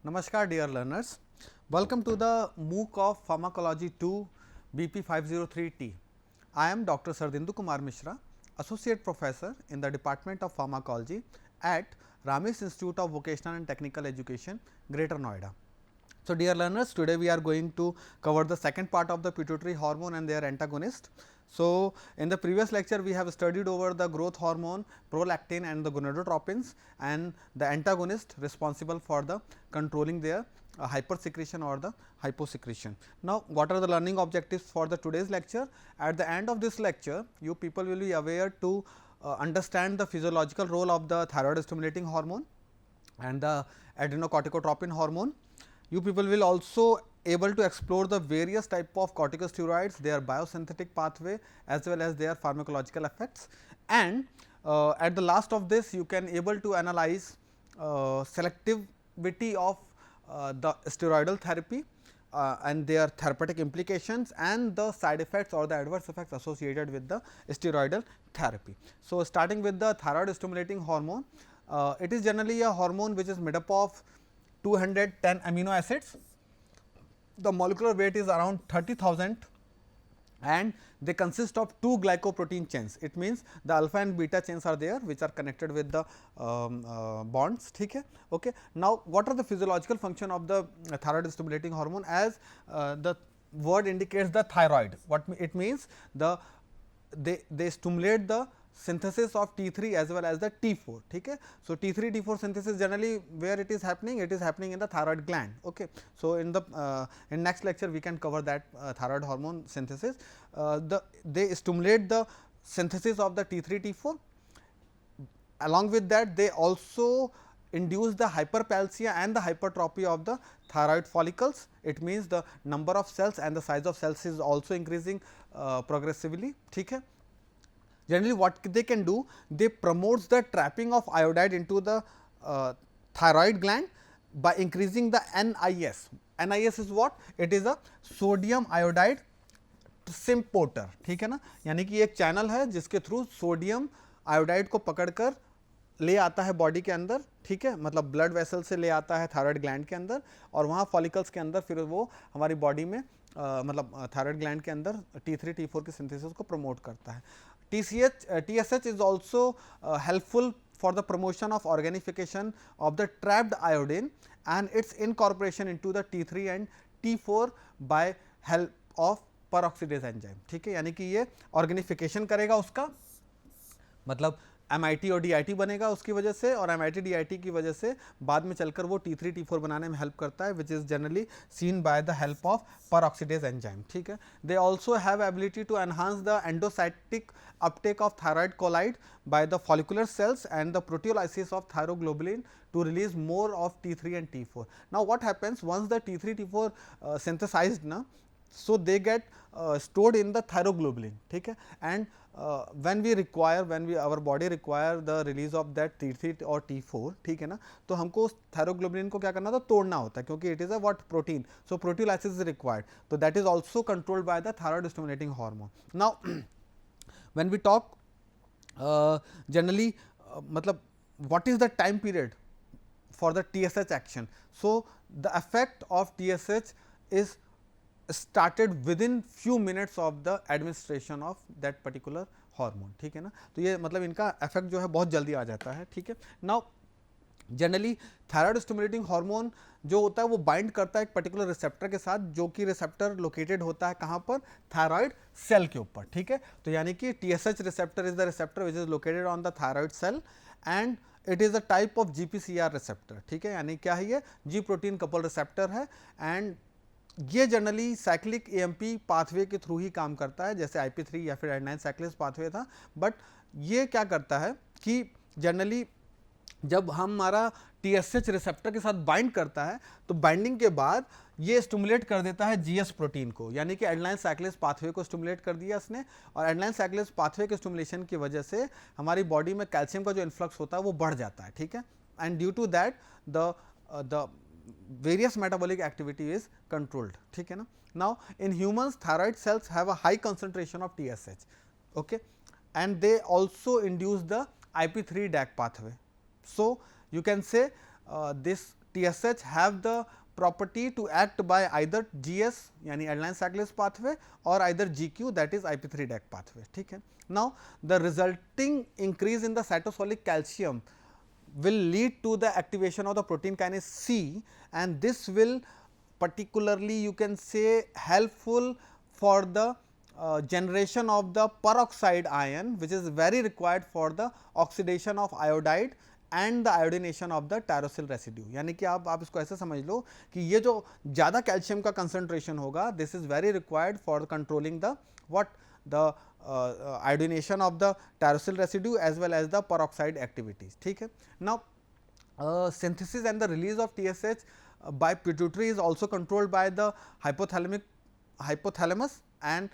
Namaskar dear learners, welcome to the MOOC of Pharmacology 2 BP 503T. I am Dr. Sardindu Kumar Mishra, Associate Professor in the Department of Pharmacology at Ramesh Institute of Vocational and Technical Education, Greater Noida. So, dear learners, today we are going to cover the second part of the pituitary hormone and their antagonist. So, in the previous lecture we have studied over the growth hormone, prolactin and the gonadotropins and the antagonist responsible for the controlling their hypersecretion or the hyposecretion. Now, what are the learning objectives for the today's lecture? At the end of this lecture, you people will be aware to understand the physiological role of the thyroid stimulating hormone and the adrenocorticotropin hormone. You people will also able to explore the various type of corticosteroids, their biosynthetic pathway as well as their pharmacological effects, and at the last of this you can able to analyze selectivity of the steroidal therapy and their therapeutic implications and the side effects or the adverse effects associated with the steroidal therapy. So, starting with the thyroid stimulating hormone, it is generally a hormone which is made up of 210 amino acids. The molecular weight is around 30,000 and they consist of two glycoprotein chains. It means the alpha and beta chains are there which are connected with the bonds. Okay. Now, what are the physiological function of the thyroid stimulating hormone? As the word indicates the thyroid, what it means, they stimulate the synthesis of T3 as well as the T4. So, T3 T4 synthesis generally where it is happening? It is happening in the thyroid gland. Okay. So, in next lecture we can cover that thyroid hormone synthesis. They stimulate the synthesis of the T3 T4. Along with that, they also induce the hyperplasia and the hypertrophy of the thyroid follicles. It means the number of cells and the size of cells is also increasing progressively. Generally what they can do, they promotes the trapping of iodide into the thyroid gland by increasing the NIS. NIS is what? It is a sodium iodide सिम्पोर्टर. ठीक है ना, यानी कि एक channel है जिसके through sodium iodide को पकड़कर ले आता है बॉडी के अंदर. ठीक है, मतलब ब्लड वेसल से ले आता है थायराइड ग्लैंड के अंदर और वहाँ फॉलिकल्स के अंदर फिर वो हमारी बॉडी में मतलब थायराइड ग्लैंड के अंदर T3 T4 की सिंथेसिस को प्रमोट करता है. TSH is also helpful for the promotion of organification of the trapped iodine and its incorporation into the T3 and T4 by help of peroxidase enzyme. ठीक है, यानी कि ये ऑर्गेनिफिकेशन करेगा उसका, मतलब MIT और DIT बनेगा उसकी वजह से, और MIT DIT की वजह से बाद में चलकर वो T3 T4 बनाने में हेल्प करता है, which is generally seen by the help of peroxidase enzyme. ठीक है, they also have ability to enhance the endocytic uptake of thyroid colloid by the follicular cells and the proteolysis of thyroglobulin to release more of T3 and T4. Now, what happens once the T3 T4 synthesized na, so they get stored in the thyroglobulin. ठीक है, and when our body require the release of that T3 और T4, ठीक है ना, तो हमको उस thyroglobulin को क्या करना था, तोड़ना होता है, क्योंकि it is a what protein, so proteolysis is required. So that is also controlled by the thyroid stimulating hormone. Now when we talk generally मतलब what is the time period for the TSH action? So the effect of TSH is started within few minutes of the administration of that particular hormone. ठीक है ना, तो ये मतलब इनका effect जो है बहुत जल्दी आ जाता है. ठीक है, now generally thyroid stimulating hormone जो होता है वो बाइंड करता है एक पर्टिकुलर रिसेप्टर के साथ, जो कि रिसेप्टर लोकेटेड होता है कहाँ पर, थायराइड सेल के ऊपर. ठीक है, तो यानी कि TSH receptor is the receptor which is located on the thyroid cell and it is a type of GPCR receptor. ठीक है, यानी क्या है, ये जी प्रोटीन कपल रिसेप्टर है एंड ये जनरली साइक्लिक AMP पाथवे के थ्रू ही काम करता है, जैसे IP3 या फिर एडेनाइन साइक्लेज पाथवे था. बट ये क्या करता है कि जनरली जब हमारा TSH रिसेप्टर के साथ बाइंड करता है तो बाइंडिंग के बाद ये स्टिमुलेट कर देता है GS प्रोटीन को, यानी कि एडेनाइन साइक्लेज पाथवे को स्टिमुलेट कर दिया इसने, और एडेनाइन साइक्लेज पाथवे के स्टिमुलेशन की वजह से हमारी बॉडी में कैल्शियम का जो इन्फ्लक्स होता है वो बढ़ जाता है. ठीक है, and due to that the various metabolic activity is controlled. ठीक है ना. Now in humans thyroid cells have a high concentration of TSH. Okay, and they also induce the IP3 DAC pathway. So you can say this TSH have the property to act by either GS यानी adenine cyclase pathway or either GQ that is IP3 DAC pathway. ठीक है. Now the resulting increase in the cytosolic calcium will lead to the activation of the protein kinase C, and this will particularly you can say helpful for the generation of the peroxide ion, which is very required for the oxidation of iodide and the iodination of the tyrosyl residue. यानी कि आप इसको ऐसे समझ लो कि ये जो ज़्यादा कैल्शियम का कंसंट्रेशन होगा, this is very required for controlling the what the iodination of the tyrosyl residue as well as the peroxide activities. ठीक है. Now synthesis and the release of TSH by pituitary is also controlled by the hypothalamus, and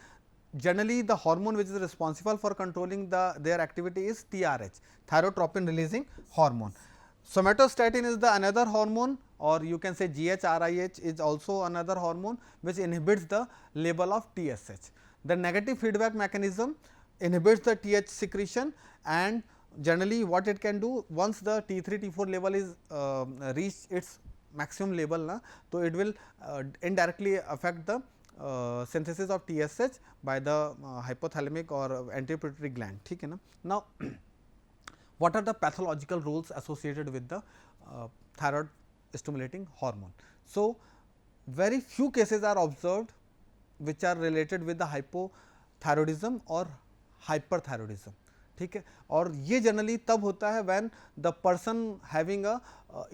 generally the hormone which is responsible for controlling their activity is TRH, thyrotropin releasing hormone. Somatostatin is the another hormone, or you can say GHRIH is also another hormone which inhibits the level of TSH. The negative feedback mechanism inhibits the TH secretion, and generally what it can do, once the T3 T4 level is reached its maximum level na, so it will indirectly affect the synthesis of TSH by the hypothalamic or anterior pituitary gland. ठीक है ना. Now what are the pathological rules associated with the thyroid stimulating hormone? So very few cases are observed which are related with the hypothyroidism or hyperthyroidism. ठीक है. और ये generally तब होता है when the person having a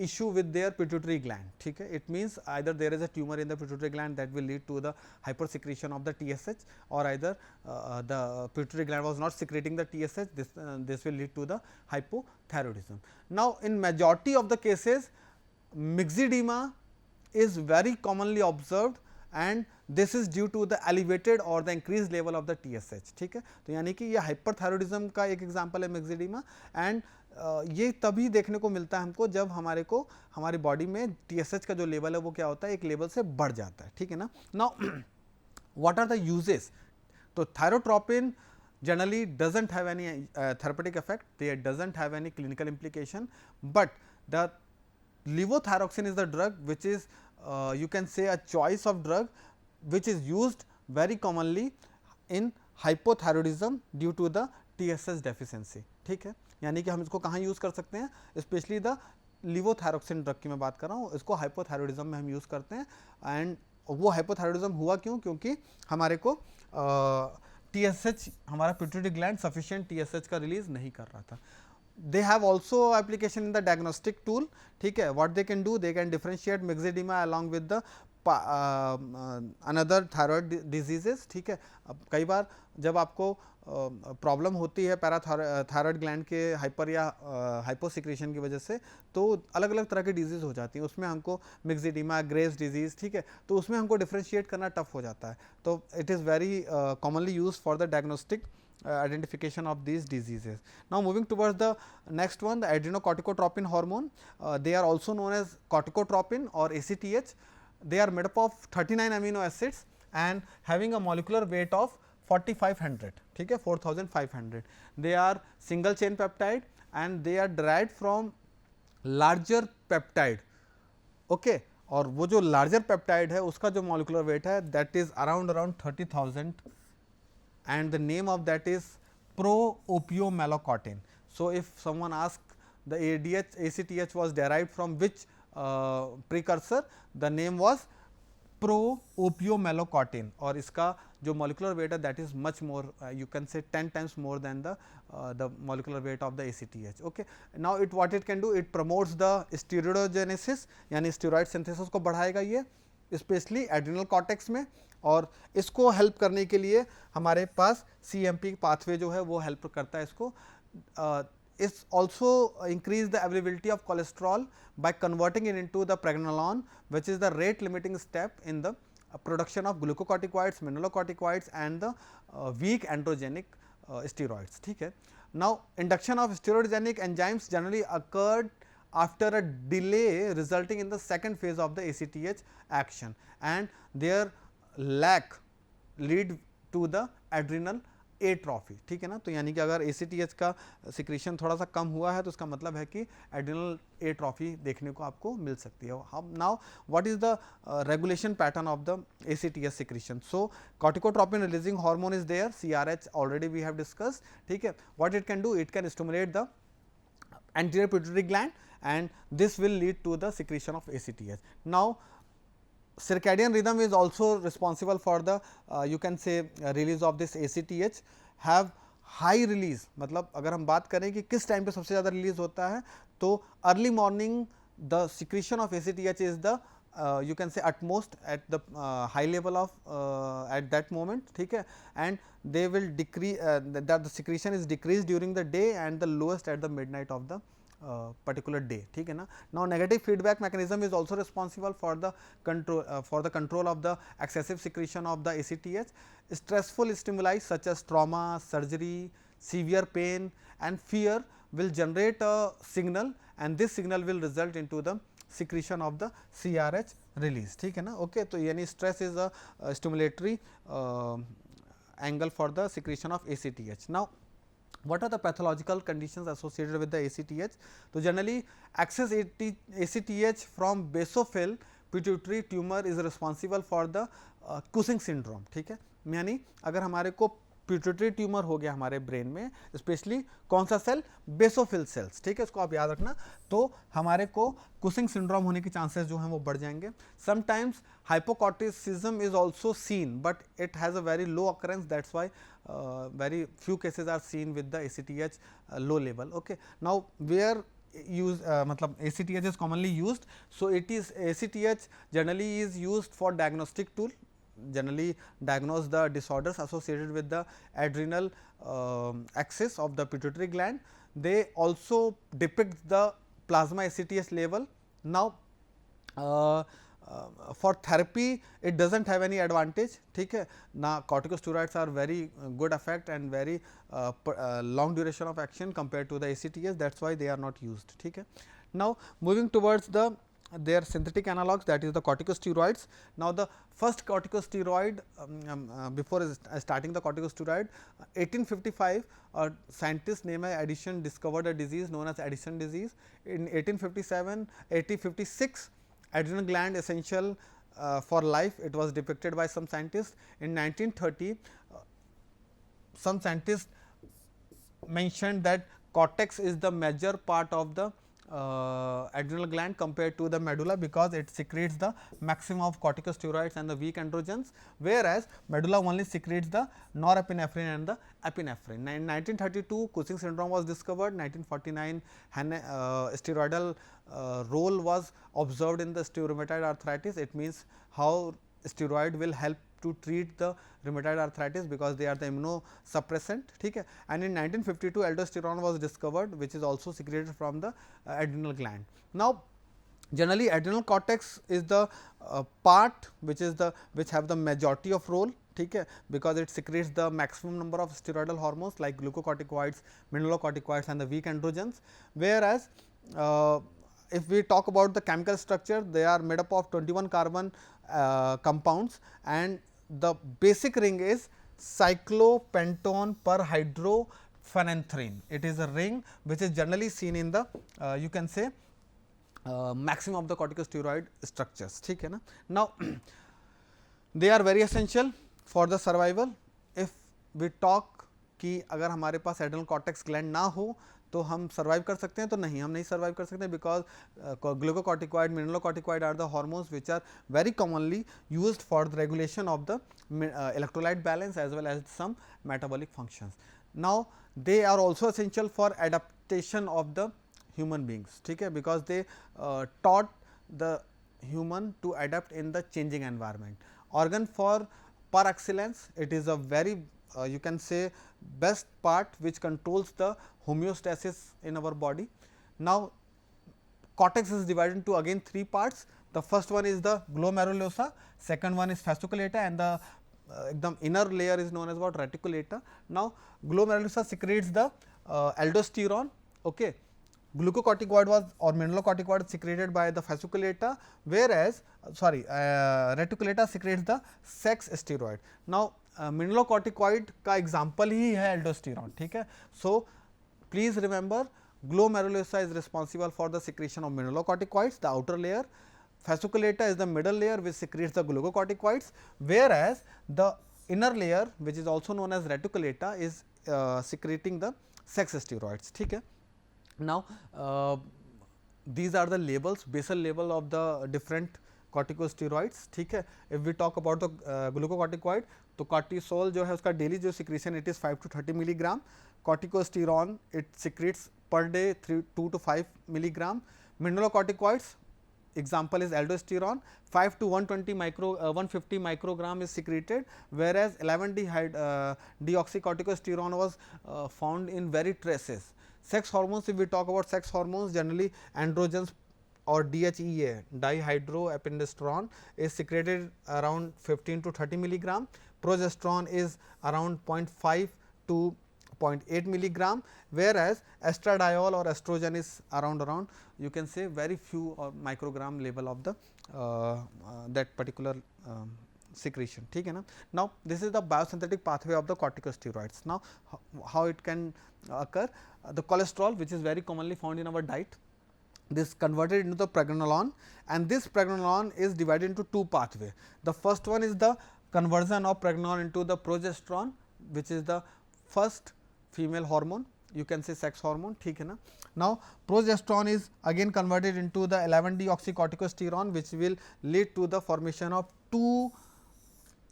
issue with their pituitary gland. ठीक है. It means either there is a tumor in the pituitary gland that will lead to the hypersecretion of the TSH, or either the pituitary gland was not secreting the TSH, this will lead to the hypothyroidism. Now in majority of the cases myxedema is very commonly observed, and this is due to the elevated or the increased level of the TSH. ठीक है. तो यानी कि ये hyperthyroidism का एक example है myxedema, and ये तभी देखने को मिलता है हमको जब हमारे को हमारी बॉडी में TSH का जो लेवल है वो क्या होता है, एक लेवल से बढ़ जाता है. ठीक है ना. Now what are the uses? तो thyrotropin generally doesn't have any therapeutic effect, they doesn't have any clinical implication, but the levothyroxine is the drug which is you can say a choice of drug which is used very commonly in hypothyroidism due to the TSH deficiency. ठीक है. यानी कि हम इसको कहाँ use कर सकते हैं, स्पेशली द लिवोथायरोक्सिन ड्रग की मैं बात कर रहा हूँ, इसको हाइपोथायरोडिज्म में हम यूज़ करते हैं. एंड वो हाइपोथायरोडिज्म हुआ क्यों? क्योंकि हमारे को TSH, हमारा पिट्यूटरी ग्लैंड सफिशिएंट TSH का रिलीज नहीं कर रहा था. They have also application in the diagnostic tool. ठीक है. What they can do, they can differentiate myxedema along with the another thyroid diseases. ठीक है. अब कई बार जब आपको प्रॉब्लम होती है पैराथायरॉयड ग्लैंड के हाइपर या हाइपोसिक्रेशन की वजह से, तो अलग अलग तरह की डिजीज़ हो जाती हैं. उसमें हमको मिक्सिडीमा, ग्रेव्स डिजीज़, ठीक है, तो उसमें हमको डिफ्रेंशिएट करना टफ हो जाता है. तो it is very commonly use for the diagnostic identification of these diseases. Now moving towards the next one, the adrenocorticotropin hormone, they are also known as corticotropin or ACTH. They are made up of 39 amino acids and having a molecular weight of 4500. ठीक है, 4500. They are single chain peptide and they are derived from larger peptide. Okay, और वो जो larger peptide है उसका जो molecular weight है that is around 30,000, and the name of that is pro-opiomelocotine. So if someone asks the ACTH was derived from which precursor, the name was pro-opiomelocotine, और इसका जो molecular weight है that is much more, you can say 10 times more than the molecular weight of the ACTH. Okay. Now it what it can do, it promotes the steroidogenesis, यानी steroid synthesis को बढ़ाएगा ये specially adrenal cortex में, और इसको help करने के लिए हमारे पास CMP पाथवे जो है वो हेल्प करता है इसको. It's also increase the availability of cholesterol by converting it into the pregnenolone which is the rate limiting step in the production of glucocorticoids, mineralocorticoids and the weak androgenic steroids. ठीक है. Now induction of steroidogenic enzymes generally occurred after a delay resulting in the second phase of the ACTH action, and their lack lead to the adrenal atrophy, ठीक है ना। तो यानी कि अगर ACTH का सिक्रीशन थोड़ा सा कम हुआ है तो उसका मतलब है कि एड्रिनल एट्रॉफी देखने को आपको मिल सकती है। हम now what is the regulation pattern of the ACTH secretion? So corticotropin releasing hormone is there, CRH already we have discussed, ठीक है। What it can do, it can stimulate the anterior pituitary gland and this will lead to the secretion of ACTH. Now circadian rhythm is also responsible for the you can say release of this ACTH, have high release, मतलब अगर हम बात करें कि किस time पे सबसे ज़्यादा रिलीज होता है तो early morning the secretion of ACTH is the you can say at most at the high level of at that moment, ठीक है, and they will decrease that the secretion is decreased during the day and the lowest at the midnight of the particular day, ठीक है ना. Now negative feedback mechanism is also responsible for the control of the excessive secretion of the ACTH. Stressful stimuli such as trauma, surgery, severe pain and fear will generate a signal and this signal will result into the secretion of the CRH release, ठीक है ना. Okay, तो यानी stress is a stimulatory angle for the secretion of ACTH. Now what are the pathological conditions associated with the ACTH? तो generally excess ACTH from basophil pituitary tumor is responsible for the Cushing syndrome, ठीक है. यानी अगर हमारे को pituitary tumour हो गया हमारे ब्रेन में, स्पेशली कौन सा सेल, बेसोफिल सेल्स, ठीक है, इसको आप याद रखना, तो हमारे को कुशिंग सिंड्रोम होने की चांसेस जो हैं वो बढ़ जाएंगे. Sometimes hypocorticism is also seen but it has a very low occurrence, that's why very few cases are seen with the ACTH low level. Okay, now where use मतलब ACTH is commonly used, so it is ACTH generally is used for diagnostic tool, generally diagnose the disorders associated with the adrenal axis of the pituitary gland. They also depict the plasma ACTH level. Now for therapy it doesn't have any advantage, ठीक है ना. corticosteroids are very good effect and very long duration of action compared to the ACTH, that's why they are not used, ठीक है. Now moving towards the their synthetic analogues, that is the corticosteroids. Now the first corticosteroid before starting the corticosteroid 1855 a scientist named Addison discovered a disease known as Addison disease. In 1856 adrenal gland essential for life, it was depicted by some scientists. In 1930 some scientists mentioned that cortex is the major part of the adrenal gland compared to the medulla, because it secretes the maximum of corticosteroids and the weak androgens, whereas medulla only secretes the norepinephrine and the epinephrine. In 1932 Cushing syndrome was discovered. 1949 steroidal role was observed in the rheumatoid arthritis. It means how steroid will help to treat the rheumatoid arthritis because they are the immunosuppressant, ठीक है. And in 1952 aldosterone was discovered, which is also secreted from the adrenal gland. Now generally adrenal cortex is the part which have the majority of role, ठीक है, because it secretes the maximum number of steroidal hormones like glucocorticoids, mineralocorticoids and the weak androgens, whereas if we talk about the chemical structure, they are made up of 21 carbon compounds and the basic ring is cyclopentone perhydrophenanthrene. It is a ring which is generally seen in the you can say maximum of the corticosteroid structures, ठीक है ना. Now they are very essential for the survival. If we talk कि अगर हमारे पास adrenal cortex gland ना हो तो हम सर्वाइव कर सकते हैं, तो नहीं, हम नहीं सर्वाइव कर सकते, because glucocorticoid, mineralocorticoid are the hormones which are very commonly used for the regulation of the electrolyte balance as well as some metabolic functions. Now they are also essential for adaptation of the human beings, ठीक है, because they taught the human to adapt in the changing environment. Organ for par excellence, it is a very you can say best part which controls the homeostasis in our body. Now cortex is divided into again three parts. The first one is the glomerulosa, second one is fasciculata and the ekdam inner layer is known as what, reticulata. Now glomerulosa secretes the aldosterone, okay. Glucocorticoid was or mineralocorticoid secreted by the fasciculata, whereas reticulata secretes the sex steroid. Now mineralocorticoid का example ही है aldosterone, ठीक है. So please remember, glomerulosa is responsible for the secretion of mineralocorticoids, the outer layer. Fasciculata is the middle layer which secretes the glucocorticoids, whereas the inner layer, which is also known as reticulata, is secreting the sex steroids, ठीक है. Now these are the labels, basal label of the different corticosteroids, ठीक है. If we talk about the glucocorticoid, तो cortisol जो है उसका daily जो secretion it is 5 to 30 milligram. corticosterone it secretes per day 2 to 5 milligram. Mineralocorticoids example is aldosterone, 5 to 150 microgram is secreted, whereas 11 deoxycorticosterone was found in very traces. Sex hormones, if we talk about sex hormones, generally androgens or DHEA, dihydroepiandrosterone, is secreted around 15 to 30 milligram. Progesterone is around 0.5 to 0.8 milligram, whereas estradiol or estrogen is around you can say very few or microgram level of the that particular secretion, ठीक है ना. Now this is the biosynthetic pathway of the corticosteroids. Now how it can occur? The cholesterol, which is very commonly found in our diet, this converted into the pregnenolone, and this pregnenolone is divided into two pathway. The first one is the conversion of pregnenolone into the progesterone, which is the first female hormone, you can say sex hormone, ठीक है ना. Now progesterone is again converted into the 11 deoxycorticosterone, which will lead to the formation of two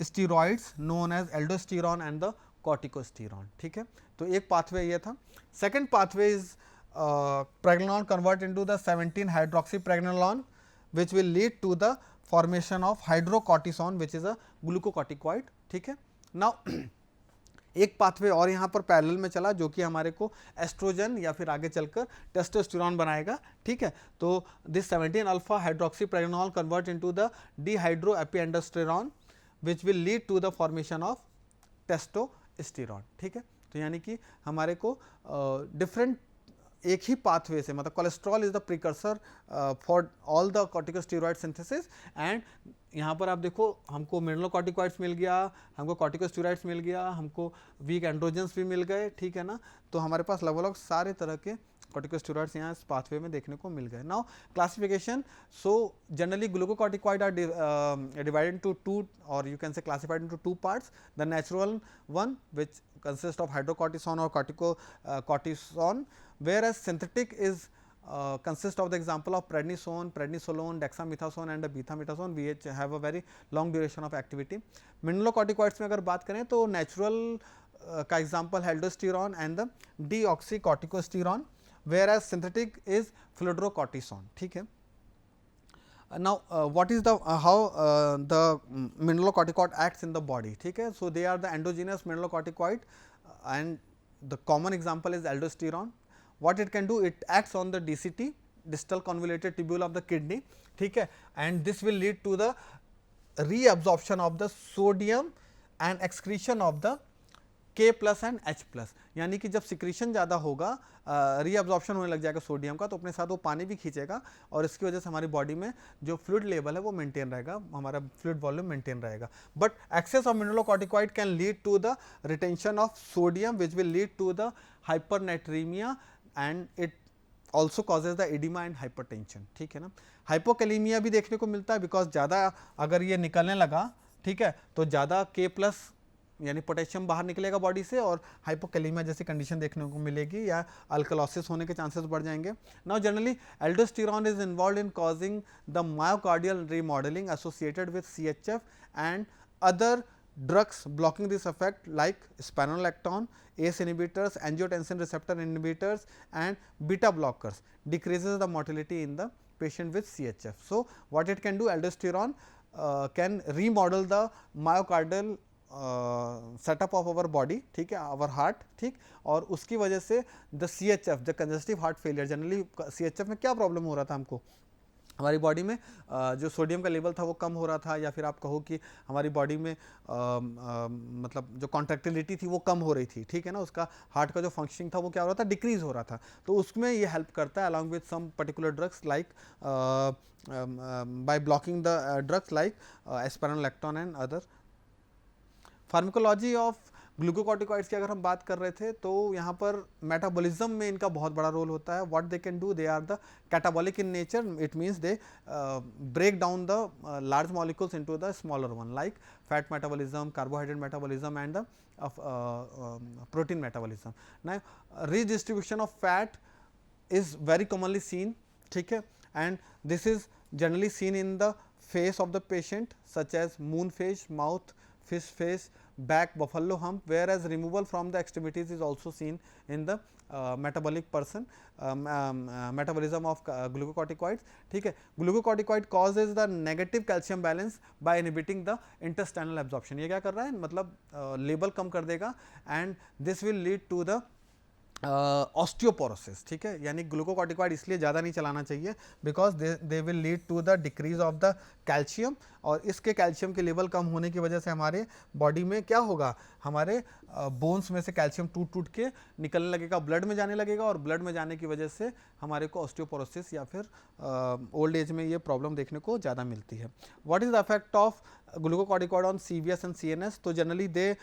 steroids known as aldosterone and the corticosterone, ठीक है. तो एक pathway ये था. Second pathway is pregnenolone convert into the 17 hydroxypregnenolone, which will lead to the formation of hydrocortisone, which is a glucocorticoid, ठीक है. Now एक pathway और यहाँ पर पैरेलल में चला जो कि हमारे को एस्ट्रोजन या फिर आगे चलकर टेस्टोस्टेरोन बनाएगा, ठीक है. तो this 17 alpha hydroxy pregnenolone convert into the dehydroepiandrosterone which will lead to the formation of testosterone, ठीक है. तो यानी कि हमारे को डिफरेंट एक ही पाथवे से, मतलब cholesterol is the precursor for all the corticosteroid synthesis, and यहाँ पर आप देखो हमको मिनरलोकॉर्टिकॉइड्स मिल गया, हमको कॉर्टिकोस्टेरॉइड्स मिल गया, हमको वीक एंड्रोजेंस भी मिल गए, ठीक है ना. तो हमारे पास लगभग सारे तरह के कॉर्टिकोस्टेरॉइड्स यहाँ इस पाथवे में देखने को मिल गए. Now classification, so generally glucocorticoid are divided into two, और you can say classified into two parts. The natural one which consist of hydrocortisone or cortisone, whereas synthetic is consist of the example of prednisone, prednisolone, dexamethasone and bethamethasone, which have a very long duration of activity. Mineralocorticoids में अगर बात करें तो natural का example है aldosterone and the deoxycorticosterone, whereas synthetic is fludrocortisone, ठीक है. Now what is the how the mineralocorticoid acts in the body, ठीक है. So they are the endogenous mineralocorticoid, and the common example is aldosterone. What it can do, it acts on the DCT, distal convoluted tubule of the kidney, ठीक है, and this will lead to the reabsorption of the sodium and excretion of the K plus and H plus, यानी कि जब secretion ज़्यादा होगा, reabsorption होने लग जाएगा सोडियम का, तो अपने साथ वो पानी भी खींचेगा और इसकी वजह से हमारी बॉडी में जो फ्लूइड लेवल है वो मेंटेन रहेगा, हमारा फ्लूइड वॉल्यूम मेंटेन रहेगा. But excess of mineralocorticoid can lead to the retention of sodium which will lead to the hypernatraemia and it also causes the oedema and hypertension, ठीक है ना. Hypokalaemia भी देखने को मिलता है, बिकॉज ज़्यादा अगर ये निकलने लगा, ठीक है, तो ज़्यादा K प्लस यानी पोटेशियम बाहर निकलेगा बॉडी से और हाइपोकैलीमिया जैसी कंडीशन देखने को मिलेगी, या अल्कलोसिस होने के चांसेस बढ़ जाएंगे. Now generally aldosterone is involve in causing the myocardial remodelling associated with CHF and other drugs blocking this effect like spironolactone, ACE inhibitors, angiotensin receptor inhibitors and beta blockers decreases the mortality in the patient with CHF. So what it can do, aldosterone can remodel the myocardial setup of our body, ठीक है, our heart, ठीक, और उसकी वजह से the CHF, the congestive heart failure, generally CHF में क्या problem हो रहा था हमको, हमारी बॉडी में जो सोडियम का लेवल था वो कम हो रहा था, या फिर आप कहो कि हमारी बॉडी में मतलब जो कॉन्ट्रैक्टिलिटी थी वो कम हो रही थी, ठीक है ना, उसका हार्ट का जो फंक्शनिंग था वो क्या हो रहा था, डिक्रीज हो रहा था. तो उसमें ये हेल्प करता है along with some particular drugs like by blocking the drugs like spironolactone and other. Pharmacology of glucocorticoids की अगर हम बात कर रहे थे तो यहाँ पर मेटाबॉलिज्म में इनका बहुत बड़ा रोल होता है. What they can do, they are the catabolic in nature. It means they break down the large molecules into the smaller one, like fat metabolism, carbohydrate metabolism, and the protein metabolism. Now redistribution of fat is very commonly seen, ठीक है, and this is generally seen in the face of the patient such as moon face, mouth, fish face, back, buffalo hump, whereas removal from the extremities is also seen in the metabolic person, metabolism of glucocorticoids. ठीक है, glucocorticoid causes the negative calcium balance by inhibiting the intestinal absorption. ये क्या कर रहा है, मतलब level कम कर देगा and this will lead to the osteoporosis. ठीक है, यानी ग्लूकोकॉर्टिकॉइड इसलिए ज़्यादा नहीं चलाना चाहिए because they will lead to the decrease of the calcium, और इसके कैल्शियम के लेवल कम होने की वजह से हमारे बॉडी में क्या होगा, हमारे बोन्स में से कैल्शियम टूट टूट के निकलने लगेगा, ब्लड में जाने लगेगा, और ब्लड में जाने की वजह से हमारे को ऑस्टियोपोरोसिस या फिर ओल्ड एज में ये प्रॉब्लम देखने को ज़्यादा मिलती है. What is the effect of glucocorticoid on CVS and CNS? तो generally they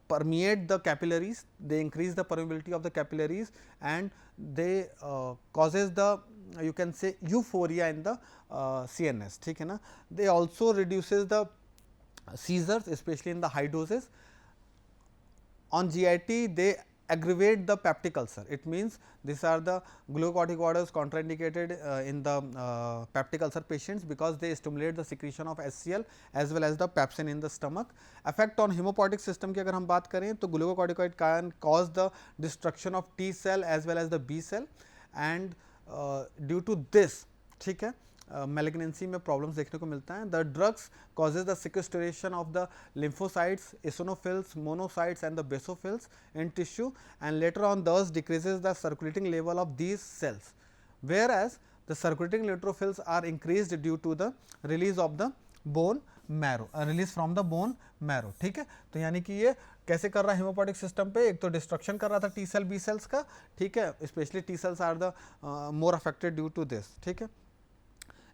permeate the capillaries, they increase the permeability of the capillaries, and they causes the, you can say, euphoria in the CNS. ठीक है ना. They also reduces the seizures, especially in the high doses. On GIT they aggravate the peptic ulcer. It means these are the glucocorticoids contraindicated in the peptic ulcer patients because they stimulate the secretion of HCl as well as the pepsin in the stomach. Effect on hemopoietic system की अगर हम बात करें तो glucocorticoid can cause the destruction of T cell as well as the B cell, and due to this, ठीक है, malignancy में problems देखने को मिलता है. The drugs causes the sequestration of the lymphocytes, eosinophils, monocytes and the basophils in tissue, and later on thus decreases the circulating level of these cells, whereas the circulating neutrophils are increased due to the release of the bone marrow, release from the bone marrow. ठीक है, तो यानी कि ये कैसे कर रहा है हेमोपोटिक सिस्टम पे, एक तो डिस्ट्रक्शन कर रहा था टी सेल बी सेल्स का, ठीक है, specially T cells are the more affected due to this. ठीक है.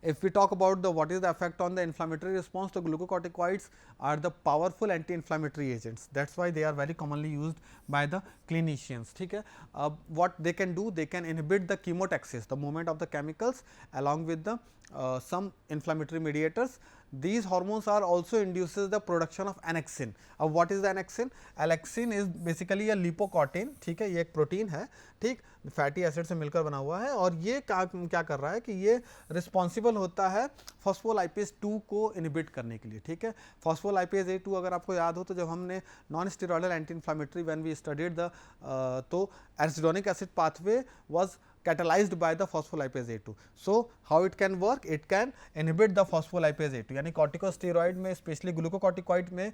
If we talk about the what is the effect on the inflammatory response, the glucocorticoids are the powerful anti-inflammatory agents. That's why they are very commonly used by the clinicians. ठीक है. What they can do, they can inhibit the chemotaxis, the movement of the chemicals, along with the some inflammatory mediators. These hormones are also induces the production of annexin. अब what is the annexin? Alexin is basically a lipoprotein. ठीक है, ये एक protein है, ठीक, fatty acid से मिलकर बना हुआ है, और ये क्या कर रहा है कि ये रिस्पॉन्सिबल होता है फॉस्फोलाइपेज 2 को इनहिबिट करने के लिए. ठीक है, फॉस्फोलाइपेज A2 अगर आपको याद हो तो जब हमने non steroidal anti inflammatory when we studied the तो arachidonic acid pathway was catalyzed by the phospholipase A2. So how it can work? It can inhibit the phospholipase A2. यानी corticosteroid में स्पेशली ग्लूकोकॉर्टिकॉइड में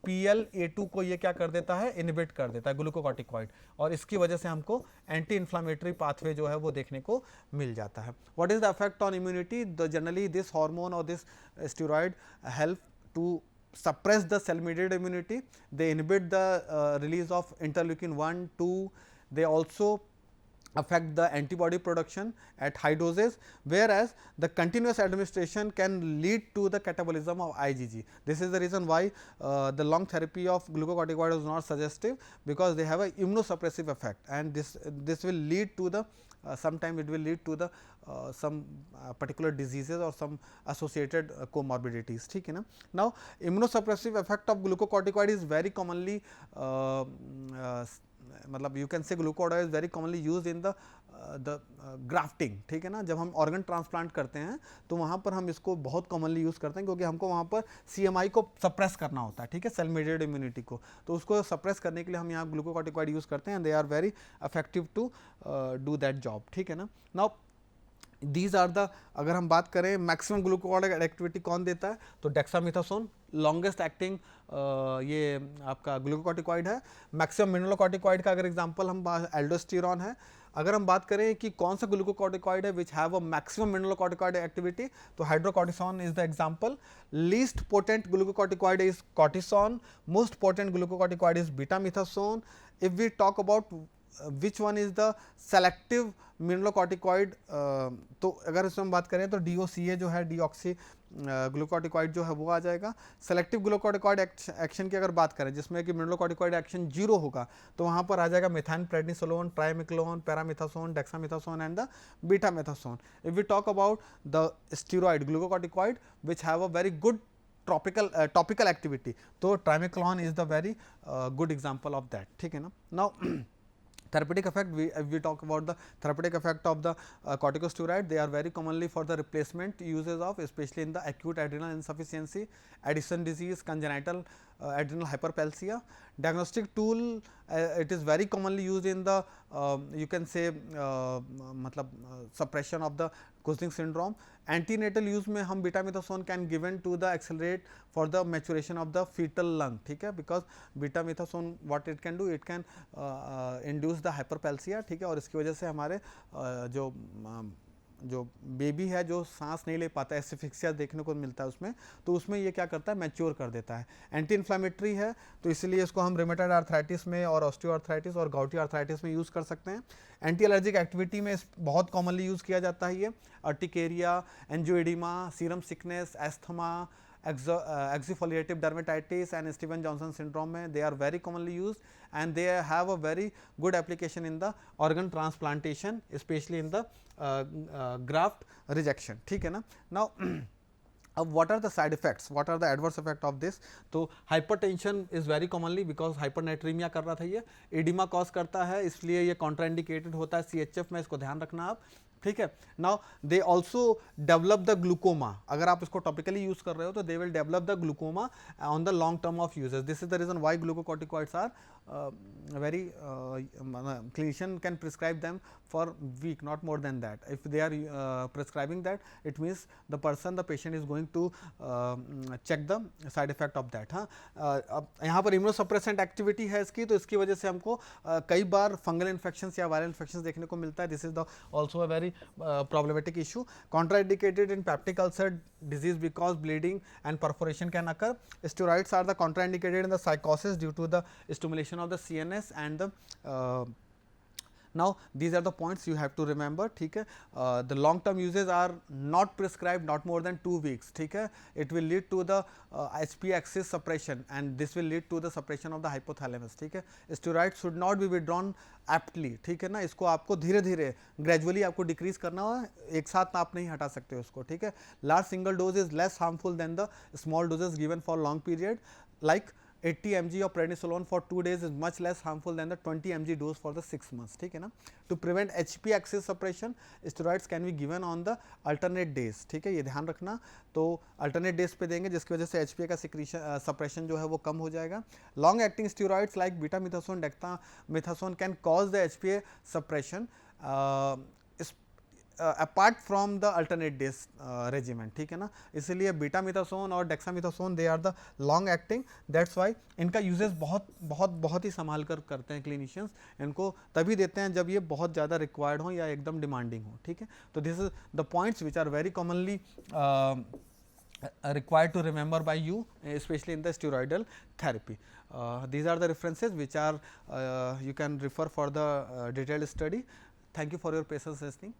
PLA2 को ये क्या कर देता है, इनहिबिट कर देता है ग्लूकोकॉर्टिकॉइड, और इसकी वजह से हमको एंटी इन्फ्लामेटरी पाथवे जो है वो देखने को मिल जाता है. What is the effect on immunity? Generally this hormone और this steroid help to suppress the cell mediated immunity. They inhibit the release of interleukin 1, 2. They also affect the antibody production at high doses, whereas the continuous administration can lead to the catabolism of IgG. This is the reason why the long therapy of glucocorticoid is not suggestive, because they have a immunosuppressive effect, and this will lead to the sometime it will lead to the some particular diseases or some associated comorbidities. ठीक है ना. Now immunosuppressive effect of glucocorticoid is very commonly मतलब you can say glucocorticoid is very commonly use in the grafting. ठीक है ना, जब हम organ transplant करते हैं तो वहाँ पर हम इसको बहुत कॉमनली यूज़ करते हैं, क्योंकि हमको वहाँ पर CMI को सप्रेस करना होता है. ठीक है, सेल मेडिएटेड इम्यूनिटी को, तो उसको सप्रेस करने के लिए हम यहाँ ग्लूकोcorticoid यूज़ करते हैं, and they are very effective to do that job. ठीक है ना. नाउ दीज आर द, अगर हम बात करें मैक्सिमम ग्लूकोcorticoid एक्टिविटी कौन देता है, तो डेक्सामेथासोन लॉन्गेस्ट एक्टिंग ये आपका ग्लूकोcorticoid है. मैक्सिमम मिनरलोcorticoid का अगर एग्जांपल हम एल्डोस्टेरॉन है. अगर हम बात करें कि कौन सा ग्लूकोcorticoid है which have a maximum mineralocorticoid activity, तो hydrocortisone is the example. Least potent glucocorticoid is cortisone. Most potent glucocorticoid is betamethasone. If we talk about which one is the selective mineralocorticoid, तो अगर इसमें हम बात करें तो DOCA जो है डीऑक्सी ग्लूकोकॉर्टिकॉइड जो है वो आ जाएगा। सेलेक्टिव ग्लूकोकॉर्टिकॉइड एक्शन की अगर बात करें जिसमें कि मिनरलोकॉर्टिकॉइड एक्शन 0 होगा तो वहाँ पर आ जाएगा methyl prednisolone, triamcinolone, paramethasone, dexamethasone and the betamethasone. If we talk about the steroid glucocorticoid which have a very good topical activity, तो triamcinolone is the very good example of that, ठीक है ना। Now therapeutic effect, we talk about the therapeutic effect of the corticosteroid. They are very commonly for the replacement uses of, especially in the acute adrenal insufficiency, Addison disease, congenital adrenal hyperplasia. Diagnostic tool, it is very commonly used in the you can say suppression of the Cushing syndrome. Antenatal use में हम बीटामिथासोन can given to the accelerate for the maturation of the fetal lung, ठीक है, because बीटामिथासोन what it can do, it can induce the hyperplasia, ठीक है, और इसकी वजह से हमारे जो बेबी है जो सांस नहीं ले पाता है, एसिफिक्सिया देखने को मिलता है उसमें, तो उसमें ये क्या करता है, मैच्योर कर देता है। एंटी इन्फ्लामेटरी है तो इसीलिए इसको हम रिमेटॉइड आर्थराइटिस में और ऑस्टियोआर्थराइटिस और गाउटी आर्थराइटिस में यूज़ कर सकते हैं। एंटी एलर्जिक एक्टिविटी में बहुत कॉमनली यूज़ किया जाता है ये urticaria, angioedema, serum sickness, asthma, exfoliative dermatitis and Steven Johnson syndrome में they are very commonly used and they have a very good application in the organ transplantation, especially in the graft rejection, ठीक है ना। Now अब what are the side effects, what are the adverse effect of this? तो hypertension is very commonly because hypernatremia कर रहा था ये, edema cause करता है इसलिए ये contraindicated होता है CHF में, इसको ध्यान रखना आप, ठीक है। Now they also develop the glaucoma, अगर आप इसको टॉपिकली यूज कर रहे हो तो they will develop the glaucoma on the long term of uses. This is the reason why glucocorticoids are very clinician can prescribe them for week, not more than that. If they are prescribing that, it means the patient is going to check the side effect of that। हाँ, अब यहाँ पर immunosuppressant activity है इसकी, तो इसकी वजह से हमको कई बार फंगल इन्फेक्शंस या वायरल इन्फेक्शंस देखने को मिलता है। This is the also a very problematic issue. Contraindicated in peptic ulcer disease because bleeding and perforation can occur. Steroids are the contraindicated in the psychosis due to the stimulation of the CNS and the now these are the points you have to remember, ठीक है। The long term uses are not prescribed not more than 2 weeks, ठीक है। It will lead to the HP axis suppression and this will lead to the suppression of the hypothalamus, ठीक है। Steroids should not be withdrawn aptly, ठीक है ना, इसको आपको धीरे धीरे ग्रेजुअली आपको डिक्रीज करना हो, एक साथ आप नहीं हटा सकते उसको, ठीक है। Large single dose is less harmful than the small doses given for long period, like 80 mg of prednisolone for 2 days is much less harmful than the 20 mg dose for the 6 months, ठीक है ना। To prevent HP axis suppression, steroids can be given on the alternate days, ठीक है, ये ध्यान रखना। तो alternate days पे देंगे जिसकी वजह से HPA का suppression जो है वो कम हो जाएगा। Long acting steroids like betamethasone, dexamethasone can cause the HPA suppression apart from the alternate days regiment, ठीक है ना। इसलिए बीटामिथासोन और dexamethasone they are the long acting, that's why इनका यूजेस बहुत ही संभाल कर करते हैं क्लिनिशियंस, इनको तभी देते हैं जब ये बहुत ज़्यादा रिक्वायर्ड हो या एकदम डिमांडिंग हो, ठीक है। तो this is the points which are very commonly required to remember by you, especially in the steroidal therapy. These are the references which are you can refer for the detailed study. Thank you for your patience listening.